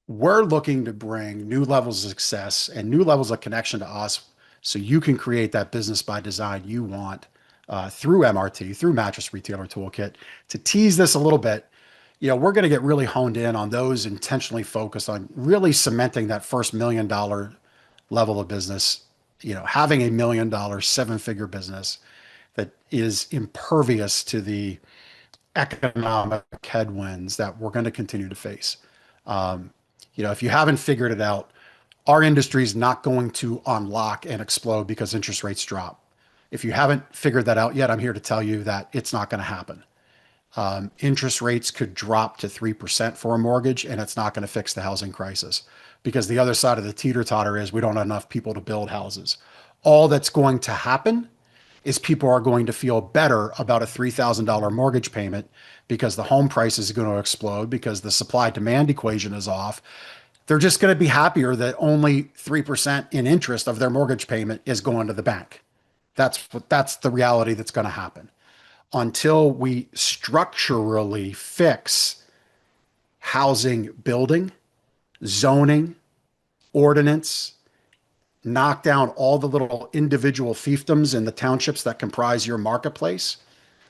we're looking to bring new levels of success and new levels of connection to us so you can create that business by design you want through MRT, through Mattress Retailer Toolkit. To tease this a little bit, we're going to get really honed in on those intentionally focused on really cementing that first $1 million level of business, having $1 million, seven-figure business that is impervious to the economic headwinds that we're going to continue to face. Um, if you haven't figured it out, our industry is not going to unlock and explode because interest rates drop. If you haven't figured that out yet, I'm here to tell you that it's not going to happen. Interest rates could drop to 3% for a mortgage, and it's not going to fix the housing crisis because the other side of the teeter totter is we don't have enough people to build houses. All that's going to happen is people are going to feel better about a $3,000 mortgage payment because the home price is going to explode because the supply demand equation is off. They're just going to be happier that only 3% in interest of their mortgage payment is going to the bank. That's the reality that's going to happen. Until we structurally fix housing building, zoning, ordinance, knock down all the little individual fiefdoms in the townships that comprise your marketplace,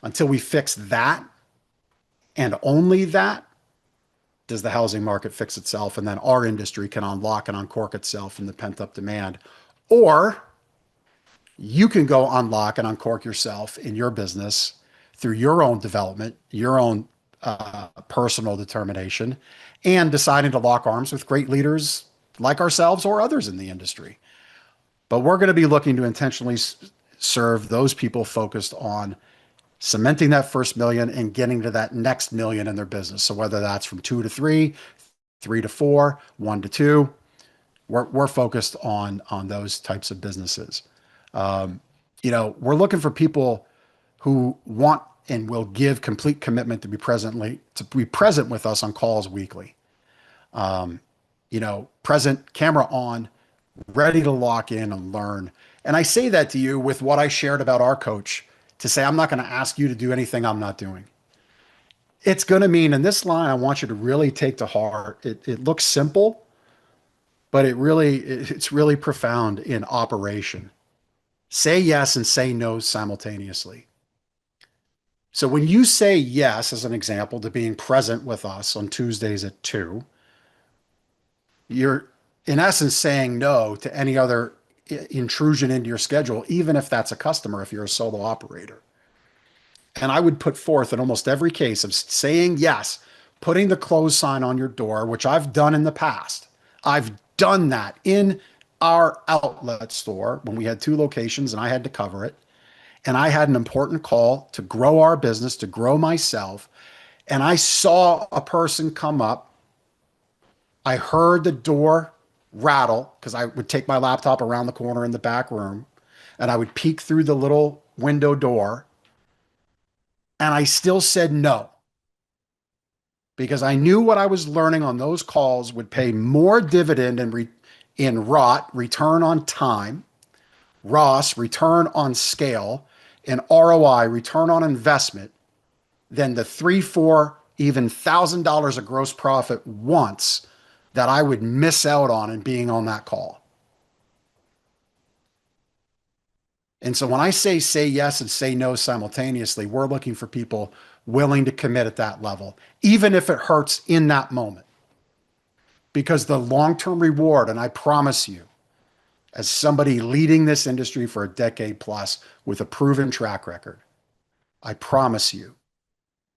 until we fix that and only that, does the housing market fix itself, and then our industry can unlock and uncork itself from the pent up demand. Or you can go unlock and uncork yourself in your business through your own development, your own personal determination, and deciding to lock arms with great leaders like ourselves or others in the industry. But we're going to be looking to intentionally serve those people focused on cementing that first million and getting to that next million in their business. So whether that's from two to three, three to four, one to two, we're focused on those types of businesses. Um, we're looking for people who want and will give complete commitment to be present with us on calls weekly. Um, present, camera on, ready to lock in and learn. And I say that to you with what I shared about our coach to say, I'm not going to ask you to do anything I'm not doing. It's going to mean in this line, I want you to really take to heart. It looks simple, but it's really profound in operation. Say yes and say no simultaneously. So when you say yes, as an example, to being present with us on Tuesdays at 2, you're in essence saying no to any other intrusion into your schedule, even if that's a customer, if you're a solo operator. And I would put forth in almost every case of saying yes, putting the close sign on your door, which I've done in the past. I've done that in our outlet store when we had 2 locations and I had to cover it. And I had an important call to grow our business, to grow myself. And I saw a person come up. I heard the door rattle because I would take my laptop around the corner in the back room and I would peek through the little window door. And I still said no because I knew what I was learning on those calls would pay more dividend in ROT, return on time, ROS, return on scale, and ROI, return on investment, than the 3, 4, even $1,000 of gross profit once that I would miss out on in being on that call. And so when I say yes and say no simultaneously, we're looking for people willing to commit at that level, even if it hurts in that moment. Because the long-term reward, and I promise you, as somebody leading this industry for a decade plus with a proven track record, I promise you,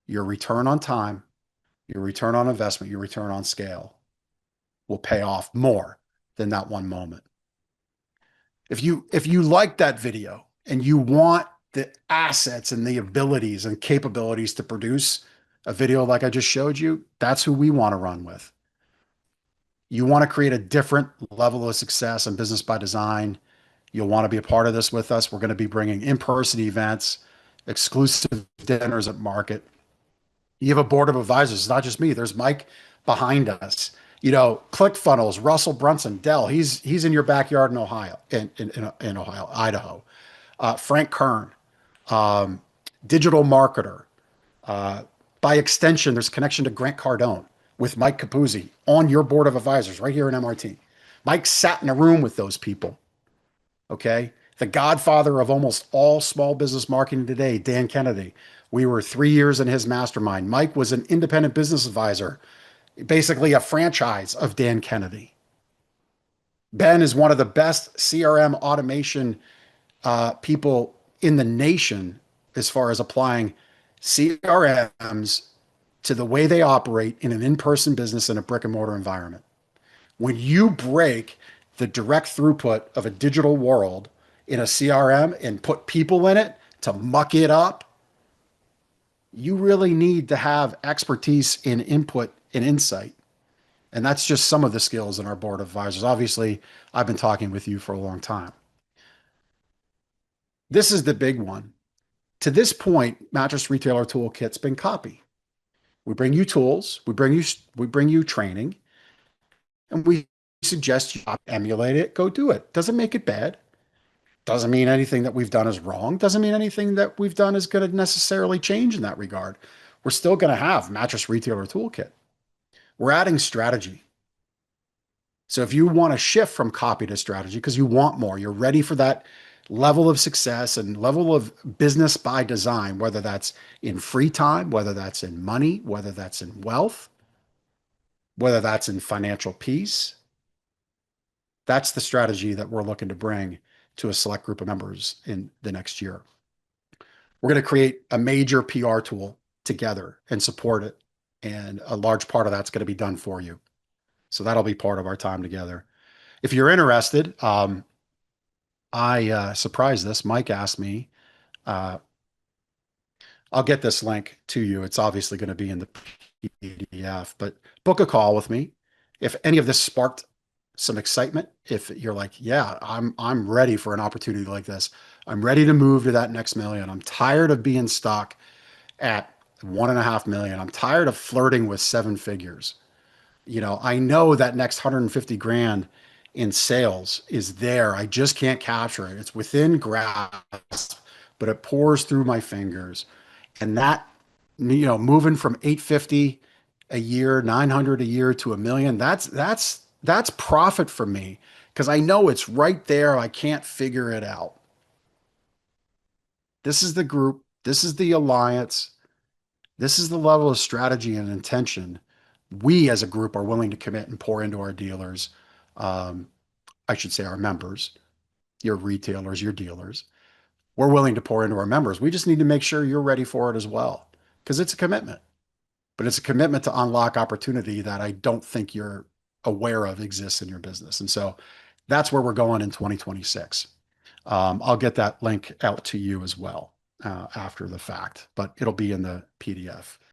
your return on time, your return on investment, your return on scale will pay off more than that one moment. If you like that video and you want the assets and the abilities and capabilities to produce a video like I just showed you, that's who we want to run with. You want to create a different level of success and business by design. You'll want to be a part of this with us. We're going to be bringing in-person events, exclusive dinners at market. You have a board of advisors. It's not just me. There's Mike behind us. ClickFunnels, Russell Brunson, Dell. He's in your backyard in Ohio, in Ohio, Idaho. Frank Kern, digital marketer. By extension, there's connection to Grant Cardone. with Mike Capuzzi on your board of advisors right here in MRT. Mike sat in a room with those people. Okay. The godfather of almost all small business marketing today, Dan Kennedy. We were 3 years in his mastermind. Mike was an independent business advisor, basically a franchise of Dan Kennedy. Ben is one of the best CRM automation people in the nation as far as applying CRMs to the way they operate in an in-person business in a brick and mortar environment. When you break the direct throughput of a digital world in a CRM and put people in it to muck it up, you really need to have expertise in input and insight. And that's just some of the skills in our board of advisors. Obviously, I've been talking with you for a long time. This is the big one. To this point, Mattress Retailer Toolkit's been copy. We bring you tools, we bring you training, and we suggest you emulate it, go do it. Doesn't make it bad. Doesn't mean anything that we've done is wrong. Doesn't mean anything that we've done is going to necessarily change in that regard. We're still going to have Mattress Retailer Toolkit. We're adding strategy. So if you want to shift from copy to strategy because you want more, you're ready for that level of success and level of business by design, whether that's in free time, whether that's in money, whether that's in wealth, whether that's in financial peace, that's the strategy that we're looking to bring to a select group of members in the next year. We're going to create a major PR tool together and support it. And a large part of that's going to be done for you. So that'll be part of our time together. If you're interested, I surprised this. Mike asked me. Uh, I'll get this link to you. It's obviously going to be in the PDF, but book a call with me. If any of this sparked some excitement, if you're like, yeah, I'm ready for an opportunity like this. I'm ready to move to that next million. I'm tired of being stuck at 1.5 million. I'm tired of flirting with seven figures. I know that next 150 grand in sales is there. I just can't capture it. It's within grasp, but it pours through my fingers. And that, moving from 850 a year, 900 a year to a million, that's profit for me because I know it's right there. I can't figure it out. This is the group. This is the alliance. This is the level of strategy and intention we as a group are willing to commit and pour into our dealers. Um, I should say our members, your retailers, your dealers. We're willing to pour into our members. We just need to make sure you're ready for it as well because it's a commitment, but it's a commitment to unlock opportunity that I don't think you're aware of exists in your business. And so that's where we're going in 2026. I'll get that link out to you as well after the fact, but it'll be in the PDF.